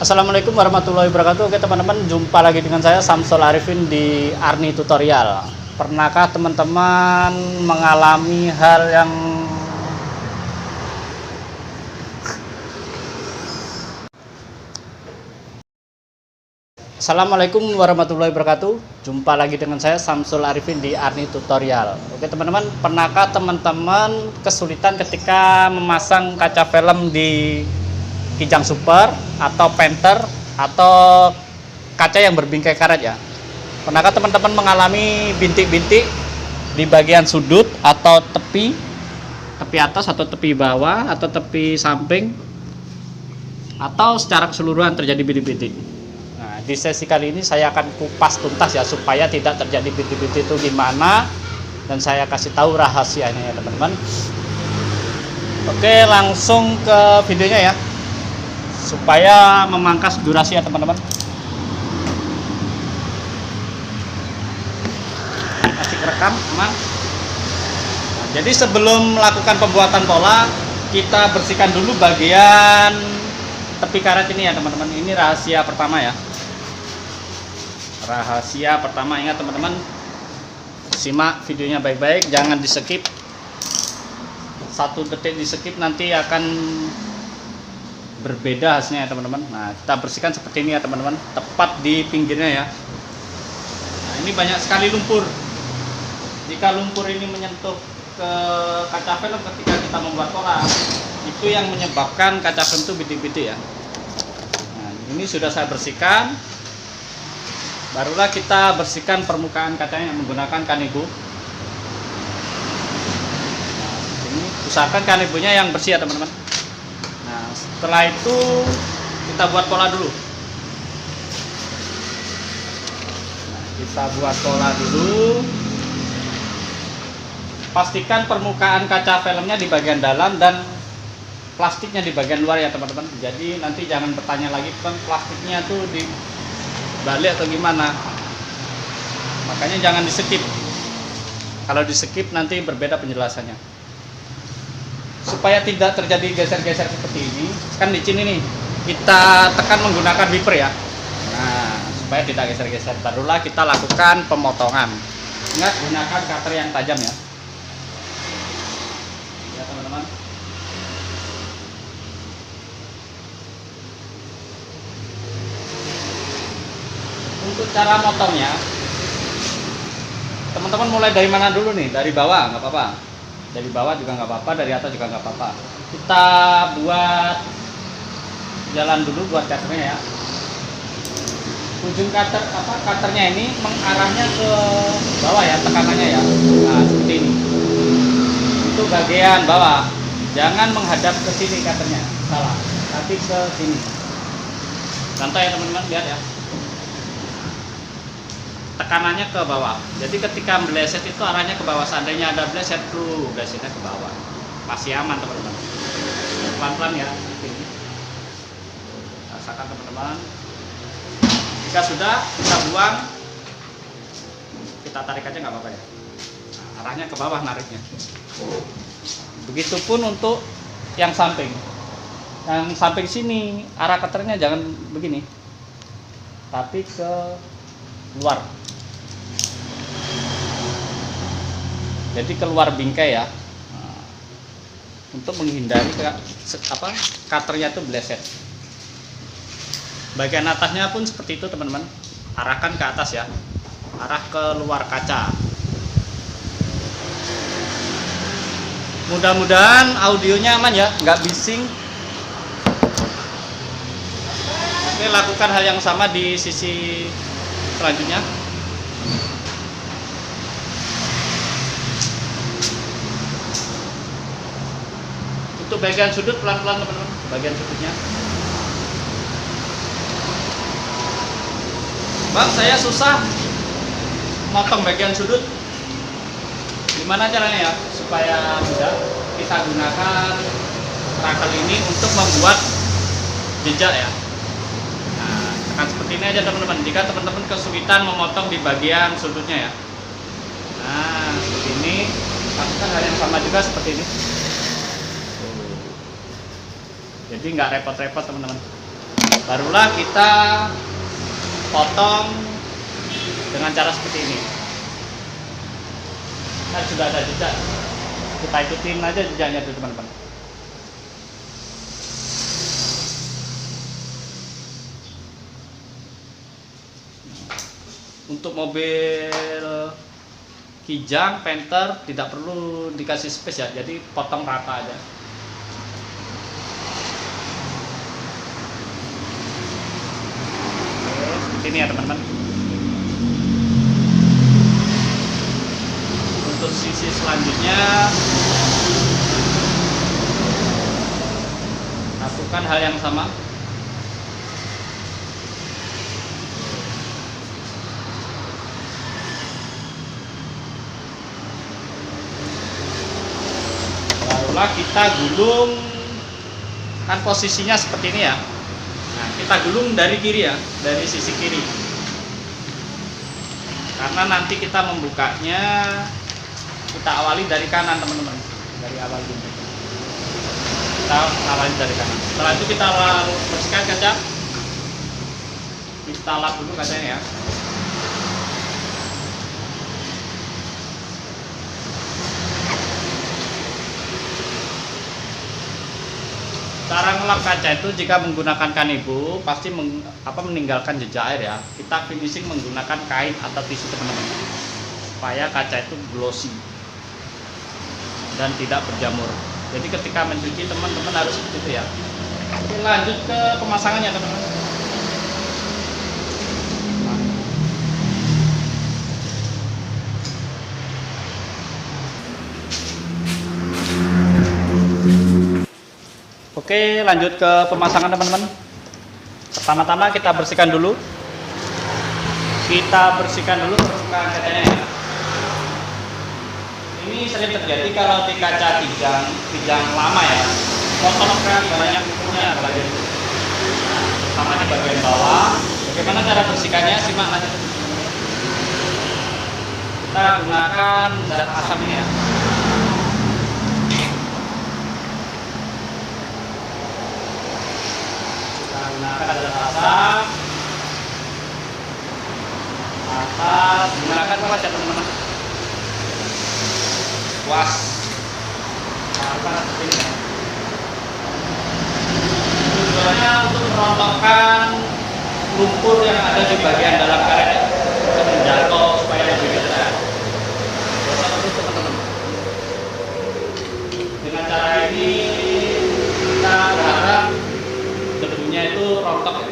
Assalamualaikum warahmatullahi wabarakatuh. Oke teman-teman, jumpa lagi dengan saya Samsul Arifin di Arni Tutorial. Pernahkah teman-teman mengalami hal yang Assalamualaikum warahmatullahi wabarakatuh. Jumpa lagi dengan saya Samsul Arifin di Arni Tutorial. Oke teman-teman, pernahkah teman-teman kesulitan ketika memasang kaca film di Kijang Super atau Panther atau kaca yang berbingkai karet ya? Pernahkah teman-teman mengalami bintik-bintik di bagian sudut atau tepi atas atau tepi bawah atau tepi samping, atau secara keseluruhan terjadi bintik-bintik? Nah, di sesi kali ini saya akan kupas tuntas ya, supaya tidak terjadi bintik-bintik itu gimana, dan saya kasih tahu rahasianya ya teman-teman. Oke, langsung ke videonya ya, supaya memangkas durasi ya teman-teman. Masih rekam aman. Nah, jadi sebelum melakukan pembuatan pola, kita bersihkan dulu bagian tepi karet ini ya teman-teman. Ini rahasia pertama ya. Rahasia pertama, ingat teman-teman, simak videonya baik-baik, jangan di skip. 1 detik di skip nanti akan berbeda hasilnya ya teman-teman. Nah, kita bersihkan seperti ini ya teman-teman, tepat di pinggirnya ya. Nah, ini banyak sekali lumpur. Jika lumpur ini menyentuh ke kaca film ketika kita membuat pola, itu yang menyebabkan kaca film itu bintik-bintik ya. Nah, ini sudah saya bersihkan. Barulah kita bersihkan permukaan kacanya menggunakan kanebo. Nah, ini usahakan kanebonya yang bersih ya teman-teman. Nah, setelah itu kita buat pola dulu. Nah, kita buat pola dulu. Pastikan permukaan kaca filmnya di bagian dalam dan plastiknya di bagian luar ya teman-teman. Jadi nanti jangan bertanya lagi, kan plastiknya tuh di balik atau gimana. Makanya jangan di skip. Kalau di skip nanti berbeda penjelasannya. Supaya tidak terjadi geser-geser seperti ini, kan di sini nih kita tekan menggunakan wiper ya. Nah, supaya tidak geser-geser, barulah kita lakukan pemotongan. Ingat, gunakan cutter yang tajam ya. Ya teman-teman. Untuk cara motongnya, teman-teman mulai dari mana dulu nih? Dari bawah nggak apa-apa, dari bawah juga nggak apa-apa, dari atas juga nggak apa-apa. Kita buat jalan dulu buat cutternya ya. Ujung cutternya ini mengarahnya ke bawah ya, tekanannya ya. Nah, seperti ini. Untuk bagian bawah, jangan menghadap ke sini cutternya, salah, tapi ke sini. Contoh ya teman-teman, lihat ya. Tekanannya ke bawah. Jadi ketika meleset itu arahnya ke bawah. Seandainya ada bleset tuh, blesetnya ke bawah. Masih aman teman-teman. Pelan-pelan ya. Rasakan teman-teman. Jika sudah, kita buang. Kita tarik aja nggak apa-apa ya. Nah, arahnya ke bawah nariknya. Begitupun untuk yang samping. Yang samping sini arah cutternya jangan begini, tapi ke luar. Jadi keluar bingkai ya. Nah, untuk menghindari cutternya itu bleset. Bagian atasnya pun seperti itu teman-teman. Arahkan ke atas ya. Arah ke luar kaca. Mudah-mudahan audionya aman ya, nggak bising. Oke, lakukan hal yang sama di sisi selanjutnya. Untuk bagian sudut pelan-pelan teman-teman, bagian sudutnya. Bang, saya susah motong bagian sudut. Gimana caranya ya supaya mudah? Kita gunakan rakel ini untuk membuat jejak ya. Nah, tekan seperti ini aja teman-teman. Jika teman-teman kesulitan memotong di bagian sudutnya ya. Nah, seperti ini. Lakukan hal yang sama juga seperti ini. Jadi nggak repot-repot teman-teman. Barulah kita potong dengan cara seperti ini. Nah, sudah ada jejak, kita ikutin aja jejaknya tuh teman-teman. Untuk mobil Kijang, Panther tidak perlu dikasih space ya, jadi potong rata aja. Oke, seperti ini ya teman-teman. Untuk sisi selanjutnya lakukan hal yang sama. Barulah kita gulung, kan posisinya seperti ini ya. Nah, kita gulung dari kiri ya, dari sisi kiri, karena nanti kita membukanya, kita awali dari kanan teman-teman, dari awal dulu. Kita awali dari kanan. Setelah itu kita bersihkan kaca, kita lap dulu kacanya ya. Cara ngelap kaca itu jika menggunakan kanebo pasti meninggalkan jejak air ya. Kita finishing menggunakan kain atau tisu teman-teman, supaya kaca itu glossy dan tidak berjamur. Jadi ketika mencuci teman-teman harus seperti itu ya. Oke, lanjut ke pemasangannya teman-teman. Oke, lanjut ke pemasangan teman-teman. Pertama-tama kita bersihkan dulu. Kita bersihkan dulu permukaan kacanya ya. Ini sering terjadi kalau di kaca kijang lama ya. Kotor sekali, banyak kukunya apalagi. Sama di bagian bawah. Bagaimana cara bersihkannya? Simak lanjut. Kita gunakan zat asam ini ya. Gunakan zat asam atas, gunakan apa ya teman-teman? Was apa seperti ini ya. Tujuannya untuk merontokkan lumpur yang ada di bagian dalam karet untuk menjangkau supaya lebih besar. Terus teman-teman, dengan cara ini kita berharap debunya itu rontok ya.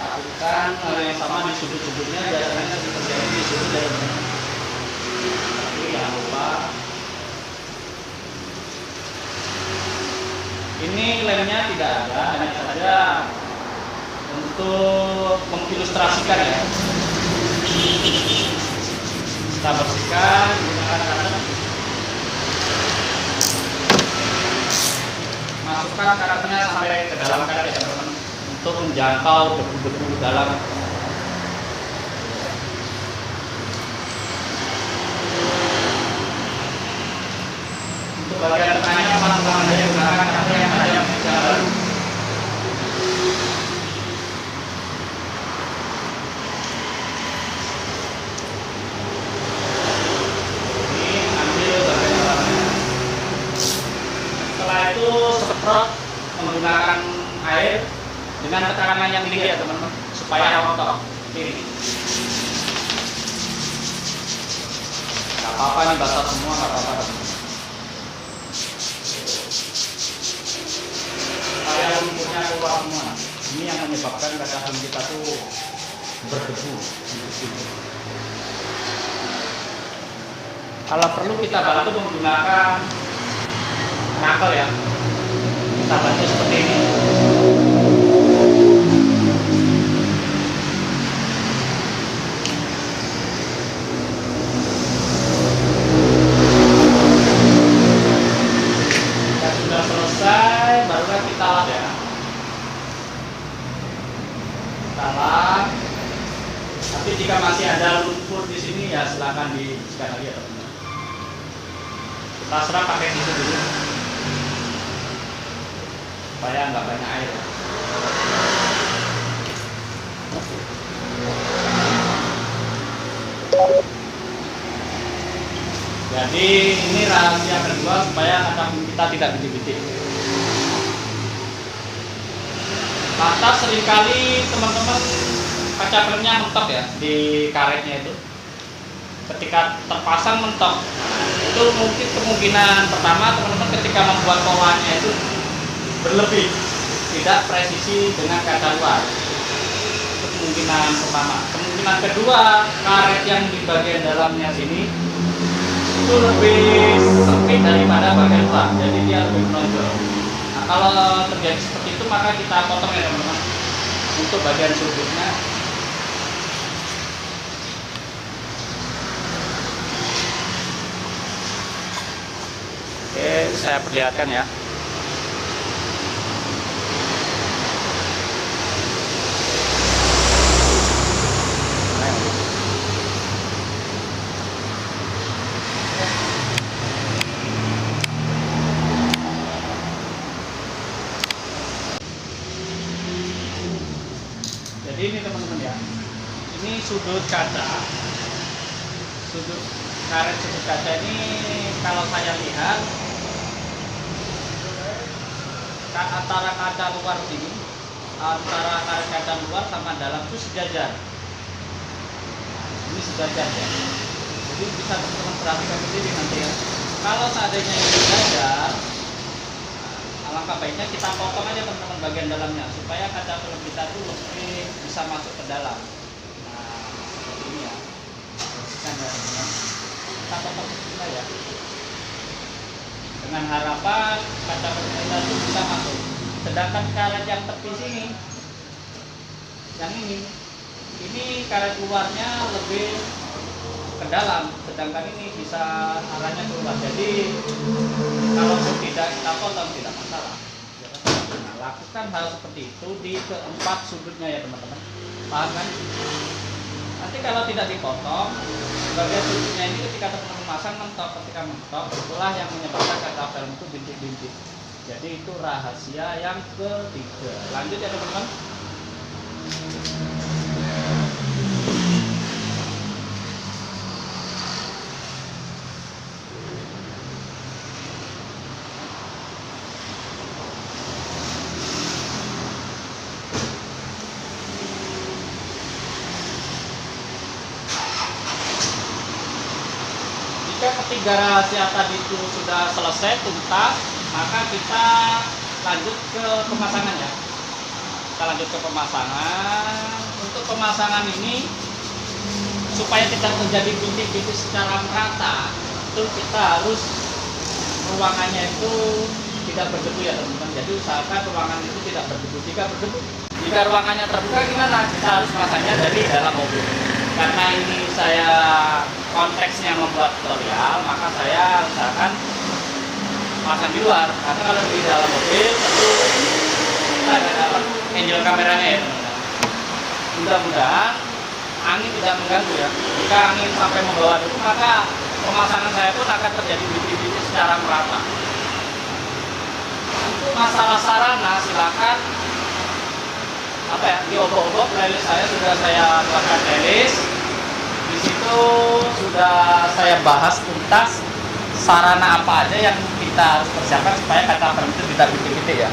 Lakukan hal yang sama di sudut-sudutnya, biasanya terjadi di sudut dan tapi jangan lupa ini lemnya tidak ada, hanya saja untuk mengilustrasikan ya. Kita bersihkan menggunakan karet. Masukkan karetnya sampai ke dalam karet ya teman-teman, untuk menjangkau debu-debu dalam. Untuk bagian tengahnya masukkan saja gunakan karet yang tajam yang baru. Ini ambil bagian dalamnya. Setelah itu semprot menggunakan air dengan tekanan yang tinggi ya teman-teman, supaya rontok ini. Gak apa-apa nih basah semua, gak apa-apa. Supaya lumpurnya keluar semua. Ini yang menyebabkan kaca film kita tuh berdebu. Kalau perlu kita bantu menggunakan knuckle ya. Kita bantu seperti ini. Selesai, barulah kita lap ya. Kita lap. Tapi jika masih ada lumpur di sini ya silakan dibersihkan lagi ya teman-teman. Kita serap pakai tisu dulu. supaya nggak banyak air. Jadi ini rahasia kedua supaya kaca kita tidak bintik-bintik. Maka seringkali teman-teman kaca filmnya mentok ya di karetnya itu. Ketika terpasang mentok, itu mungkin kemungkinan pertama teman-teman ketika membuat polanya itu berlebih, tidak presisi dengan kaca luar. Itu kemungkinan pertama. Kemungkinan kedua, karet yang di bagian dalamnya sini itu lebih sempit daripada bagian luar, jadi dia lebih menonjol. Nah, kalau terjadi seperti itu maka kita potong ya teman-teman untuk bagian sudutnya. Oke, saya perlihatkan ya. Jadi ini teman-teman ya, ini sudut kaca, sudut karet sudut kaca ini kalau saya lihat antara kaca luar ini, antara karet kaca luar sama dalam itu sejajar. Ini sejajar ya. Jadi bisa teman-teman perhatikan sendiri nanti ya. Kalau seandainya ini sejajar, alangkah baiknya kita potong aja teman-teman bagian dalamnya supaya kaca film kita tuh lebih bisa masuk ke dalam. Nah, seperti ini ya. Kan ya, teman-teman. Kita potong kita ya. Dengan harapan kaca film kita tuh bisa masuk. Sedangkan karet yang tepi sini, yang ini karet luarnya lebih ke dalam, sedangkan ini bisa arahnya keluar. Jadi kalau tidak kita potong tidak masalah. Nah, lakukan hal seperti itu di keempat sudutnya ya teman-teman. Paham kan? Nanti kalau tidak dipotong, bagian sudutnya ini ketika teman-teman pasang mentok, ketika mentok, itulah yang menyebabkan kaca film itu bintik-bintik. Jadi itu rahasia yang ketiga. Lanjut ya teman-teman. Jika ketiga rahasia tadi itu sudah selesai tuntas, maka kita lanjut ke pemasangan ya. Kita lanjut ke pemasangan. Untuk pemasangan ini supaya tidak terjadi bintik-bintik secara merata, itu kita harus ruangannya itu tidak berdebu ya teman-teman. Jadi usahakan ruangan itu tidak berdebu. Jika ruangannya terbuka gimana? Kita harus pasangnya dari dalam mobil. Karena ini saya konteksnya membuat tutorial, maka saya usahakan pasang di luar. Karena kalau di dalam mobil tentu kita tidak dapat angel kameranya ya teman-teman. Mudah-mudahan angin tidak mengganggu ya. Jika angin sampai membawa debu, maka pemasangan saya pun akan terjadi bintik-bintik secara merata. Untuk masalah sarana silakan di obok-obok playlist saya sudah saya buatkan playlist. Di situ sudah saya bahas tuntas sarana apa aja yang kita harus persiapkan supaya kaca film itu tidak bintik-bintik ya.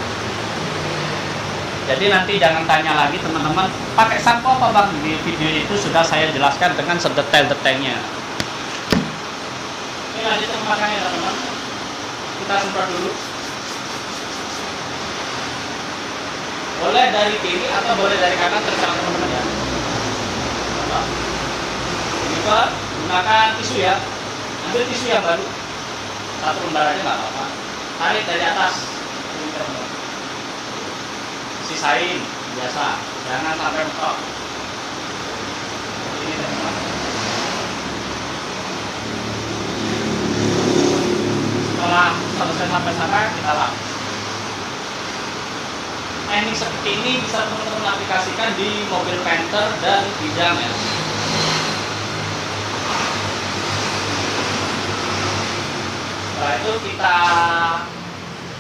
Jadi nanti jangan tanya lagi teman-teman, pakai sampo apa bang? Di video itu sudah saya jelaskan dengan sedetail-detailnya. Ini lanjut ke pemakaiannya teman-teman. Kita semprot dulu. Boleh dari kiri atau boleh dari kanan, terserah teman-teman ya. Ini Pak, gunakan tisu ya. Ambil tisu yang baru. Satu lembar aja nggak apa-apa. Tarik dari atas. Ini teman-teman. Sisain biasa, jangan sampai mentok. Ini teman-teman. Setelah selesai sampai sana kita lap. Teknik seperti ini bisa teman-teman aplikasikan di mobil Panther dan bidang ya. Setelah itu kita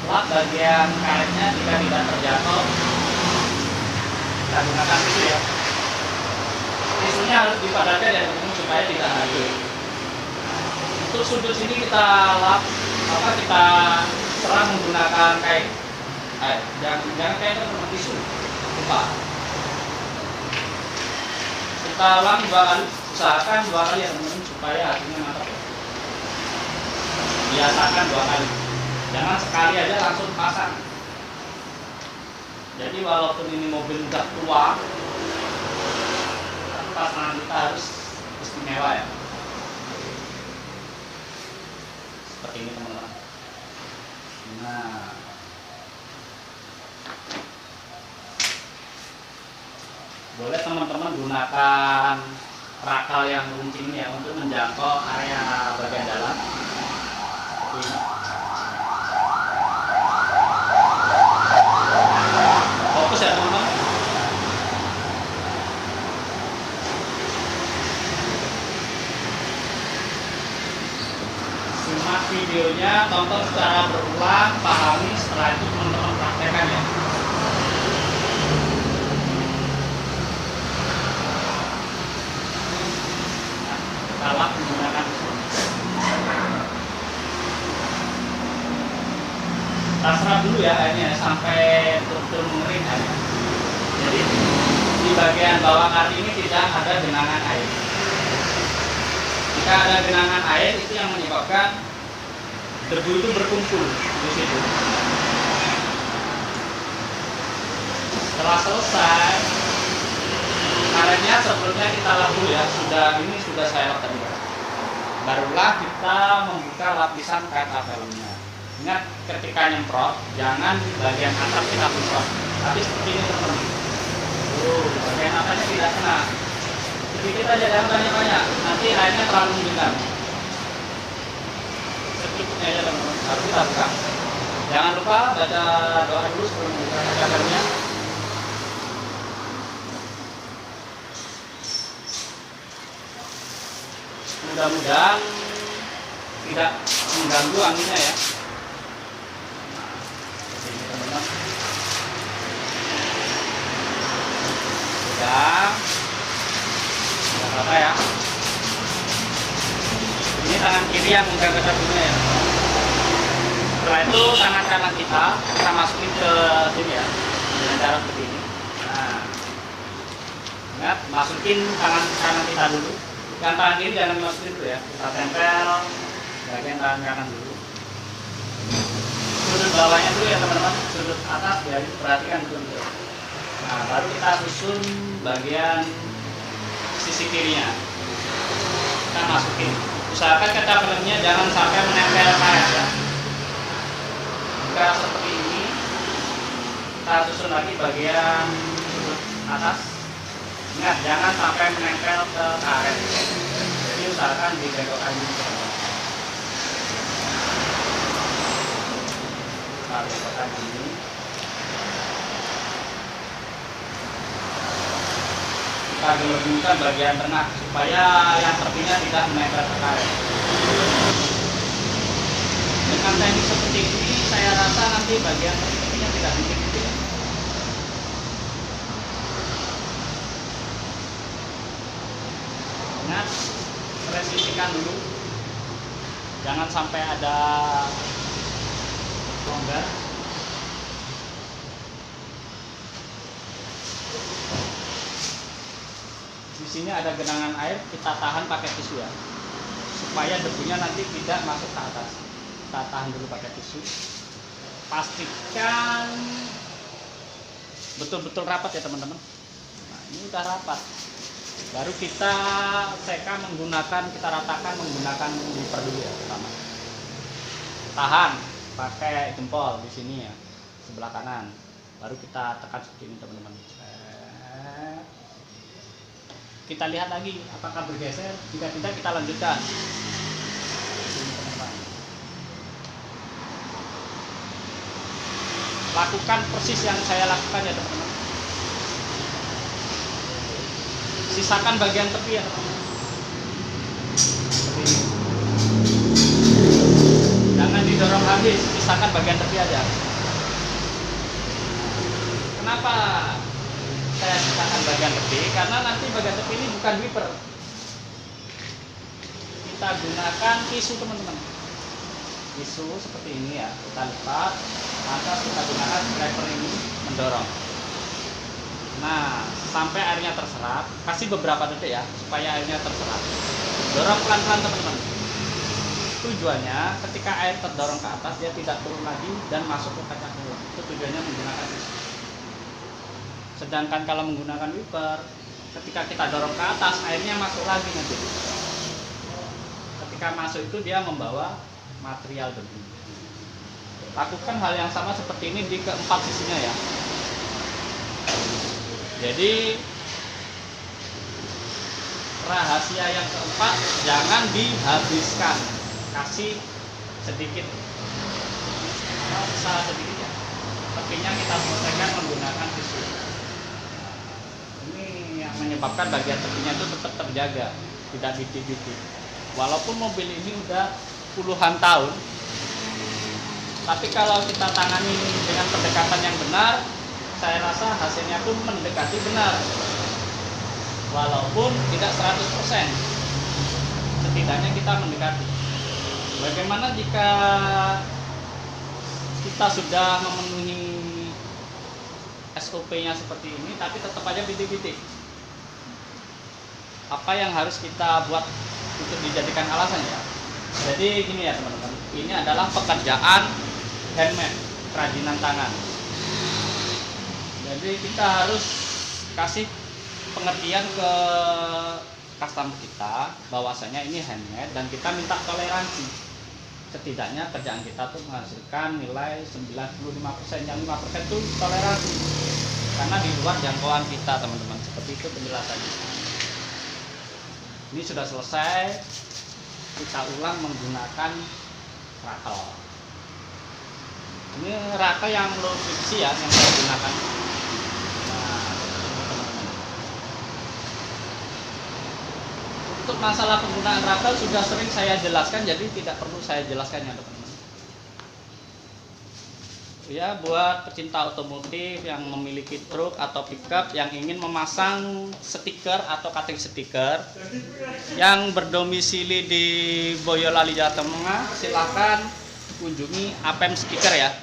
lap bagian karetnya jika tidak terjatuh, kita gunakan tisu ya. Tisunya harus dipadatkan ya teman-teman supaya tidak hancur. Untuk sudut sini kita kita serang menggunakan kain. Jangan kain teman-teman, tisu. Lupa. Kita ulang 2 kali, usahakan 2 kali ya teman-teman supaya hasilnya mantap ya. Biasakan 2 kali. Jangan sekali aja langsung pasang. Jadi walaupun ini mobil udah tua, tapi pasangan kita harus istimewa ya. Seperti ini teman-teman. Nah, boleh teman-teman gunakan rakal yang runcing ya untuk menjangkau area bagian dalam. Seperti ini. Fokus ya teman-teman. Simak videonya, tonton secara berulang, pahami, setelah itu teman-teman praktekkan ya. Kalau menggunakan kita serap dulu ya airnya sampai betul-betul mengering airnya. Jadi di bagian bawah kali ini tidak ada genangan air. Jika ada genangan air itu yang menyebabkan debu itu berkumpul di situ. Setelah selesai, karetnya sebelumnya kita lap dulu ya. Ini sudah saya lap tadi. Barulah kita membuka lapisan kaca filmnya. Ingat ketika nyemprot, jangan bagian atas kita semprot, tapi seperti ini teman-teman. Bagian atasnya tidak kena. Sedikit aja, jangan banyak-banyak. Nanti airnya terlalu menggenang. Secukupnya aja teman-teman. Harus kita buka. Jangan lupa baca doa dulu sebelum membuka kaca filmnya. Mudah-mudahan tidak mengganggu anginnya ya. Ini teman-teman. Sudah. Tidak apa-apa ya. Ini tangan kiri yang megang kaca filmnya ya. Setelah itu tangan kanan kita masukin ke sini ya. Dengan cara seperti ini. Nah, ingat masukin tangan kanan kita dulu. Yang tangan kiri jangan dimasukin dulu ya. Kita tempel bagian tangan kanan dulu. Sudut bawahnya dulu ya teman-teman. Sudut atas ya, perhatikan dulu. Nah, baru kita susun bagian sisi kirinya. Kita masukin. Usahakan kaca filmnya jangan sampai menempel karet ya. Jika seperti ini, kita susun lagi bagian sudut atas. Ingat, jangan sampai menempel ke karet. Jadi usahakan dibengkokkan dulu. Kita bengkokkan ini. Kita gelembungkan bagian tengah supaya yang tepinya tidak menempel ke karet. Dengan teknik seperti ini, saya rasa nanti bagian tepinya tidak licin gitu ya. Ingat, presisikan dulu, jangan sampai ada longgar. Di sini ada genangan air, kita tahan pakai tisu ya, supaya debunya nanti tidak masuk ke atas. Kita tahan dulu pakai tisu. Pastikan betul-betul rapat ya teman-teman. Nah, ini udah rapat. Baru kita kita ratakan menggunakan wiper dulu ya pertama. Tahan pakai jempol di sini ya, sebelah kanan. Baru kita tekan seperti ini teman-teman. Kita lihat lagi apakah bergeser. Jika tidak, kita lanjutkan. Lakukan persis yang saya lakukan ya teman-teman. Sisakan bagian tepi ya teman-teman. Seperti ini. Jangan didorong habis, sisakan bagian tepi aja. Kenapa saya sisakan bagian tepi? Karena nanti bagian tepi ini bukan wiper. Kita gunakan tisu teman-teman. Tisu seperti ini ya, kita lipat, maka kita gunakan scraper ini mendorong. Nah, sampai airnya terserap, kasih beberapa detik ya, supaya airnya terserap. Dorong pelan-pelan teman-teman. Tujuannya ketika air terdorong ke atas, dia tidak turun lagi dan masuk ke kaca film. Itu tujuannya menggunakan tisu. Sedangkan kalau menggunakan wiper, ketika kita dorong ke atas, airnya masuk lagi nanti. Ketika masuk itu dia membawa material debu. Lakukan hal yang sama seperti ini di keempat sisinya ya. Jadi rahasia yang keempat, jangan dihabiskan, kasih sedikit, salah sedikit ya. Tepinya kita selesaikan menggunakan tisu. Ini yang menyebabkan bagian tepinya itu tetap terjaga, tidak titik-titik. Walaupun mobil ini udah puluhan tahun, tapi kalau kita tangani dengan pendekatan yang benar, saya rasa hasilnya pun mendekati benar. Walaupun tidak 100%, setidaknya kita mendekati. Bagaimana jika kita sudah memenuhi SOP-nya seperti ini, tapi tetap aja titik-titik? Apa yang harus kita buat untuk dijadikan alasan ya? Jadi gini ya teman-teman, ini adalah pekerjaan handmade, kerajinan tangan. Jadi kita harus kasih pengertian ke customer kita bahwasanya ini handmade dan kita minta toleransi. Setidaknya kerjaan kita tuh menghasilkan nilai 95%, yang 5% itu toleransi. Karena di luar jangkauan kita teman-teman, seperti itu penjelasannya. Ini sudah selesai, kita ulang menggunakan rakel. Ini rakel yang low friction ya, yang saya gunakan. Untuk masalah penggunaan rakel sudah sering saya jelaskan, jadi tidak perlu saya jelaskan ya teman-teman. Ya, buat pecinta otomotif yang memiliki truk atau pickup yang ingin memasang stiker atau cutting stiker yang berdomisili di Boyolali Jawa Tengah, silahkan kunjungi APM Stiker ya.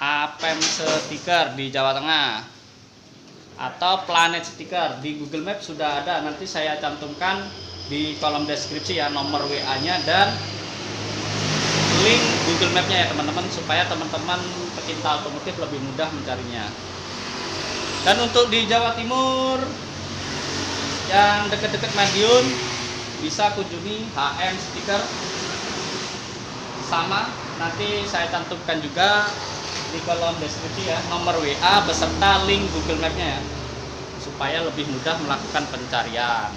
APM Stiker di Jawa Tengah atau Planet Stiker di Google Maps sudah ada, nanti saya cantumkan di kolom deskripsi ya, nomor WA-nya dan link Google Map-nya ya teman-teman, supaya teman-teman pecinta otomotif lebih mudah mencarinya. Dan untuk di Jawa Timur yang dekat-dekat Madiun bisa kunjungi HM Stiker, sama nanti saya cantumkan juga di kolom deskripsi ya, nomor WA beserta link Google Map-nya ya, supaya lebih mudah melakukan pencarian.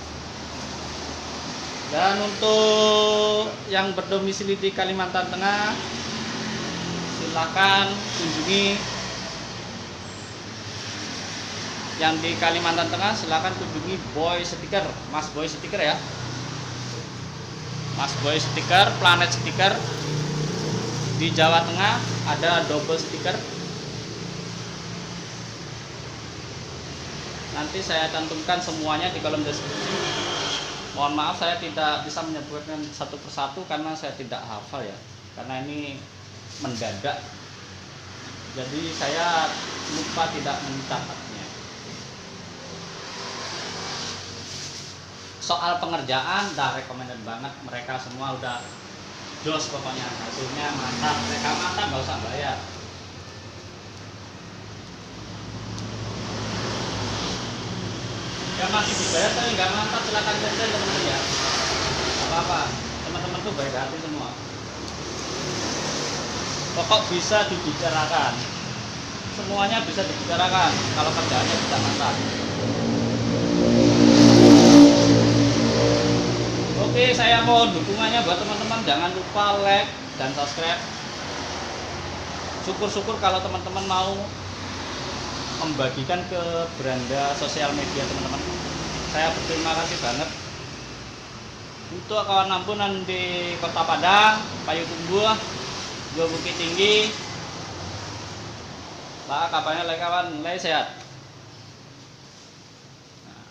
Dan untuk yang berdomisili di Kalimantan Tengah, silakan kunjungi. Yang di Kalimantan Tengah silakan kunjungi Boy Stiker, Mas Boy Stiker ya. Mas Boy Stiker, Planet Stiker. Di Jawa Tengah ada Double Stiker. Nanti saya cantumkan semuanya di kolom deskripsi. Mohon maaf saya tidak bisa menyebutkan satu persatu karena saya tidak hafal ya, karena ini mendadak, jadi saya lupa tidak mencatatnya. Soal pengerjaan dah recommended banget, mereka semua udah jos pokoknya, hasilnya mantap, mereka mantap, nggak usah bayar. Ya masih dibayar tapi nggak mantap, silakan cancel teman-teman ya. Apa-apa, teman-teman tuh baik hati semua. Pokok bisa dibicarakan, semuanya bisa dibicarakan kalau kerjaannya bisa mantap. Oke, saya mohon dukungannya buat teman-teman, jangan lupa like dan subscribe. Syukur-syukur kalau teman-teman mau membagikan ke beranda sosial media teman-teman. Saya berterima kasih banget. Untuk kawan ampunan di Kota Padang, Payu Tumbuh, Bukit Tinggi, Lah kabarnya lagi kawan, lagi sehat. Nah,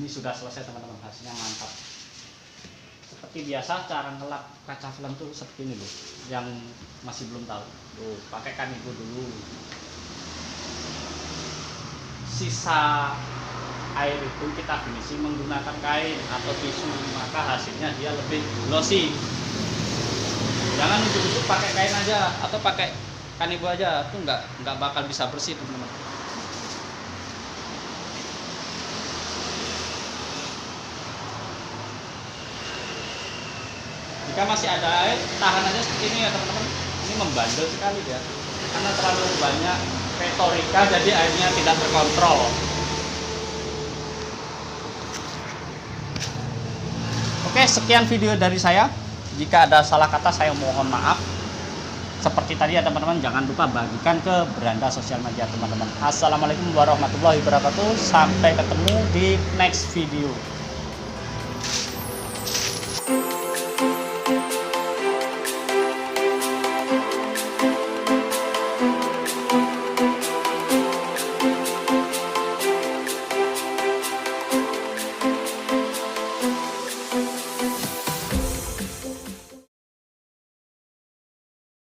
ini sudah selesai teman-teman, hasilnya mantap. Seperti biasa cara ngelap kaca film tuh seperti ini loh. Yang masih belum tahu, tuh pakai kanibo dulu. Sisa air itu kita finishing menggunakan kain atau tisu, maka hasilnya dia lebih glossy. Jangan ujuk-ujuk pakai kain aja atau pakai kanibo aja, itu nggak bakal bisa bersih teman-teman. Jika masih ada air, tahan aja seperti ini ya teman-teman. Ini membandel sekali ya, karena terlalu banyak retorika, jadi airnya tidak terkontrol. Oke, sekian video dari saya. Jika ada salah kata saya mohon maaf. Seperti tadi ya teman-teman, jangan lupa bagikan ke beranda sosial media teman-teman. Assalamualaikum warahmatullahi wabarakatuh. Sampai ketemu di next video.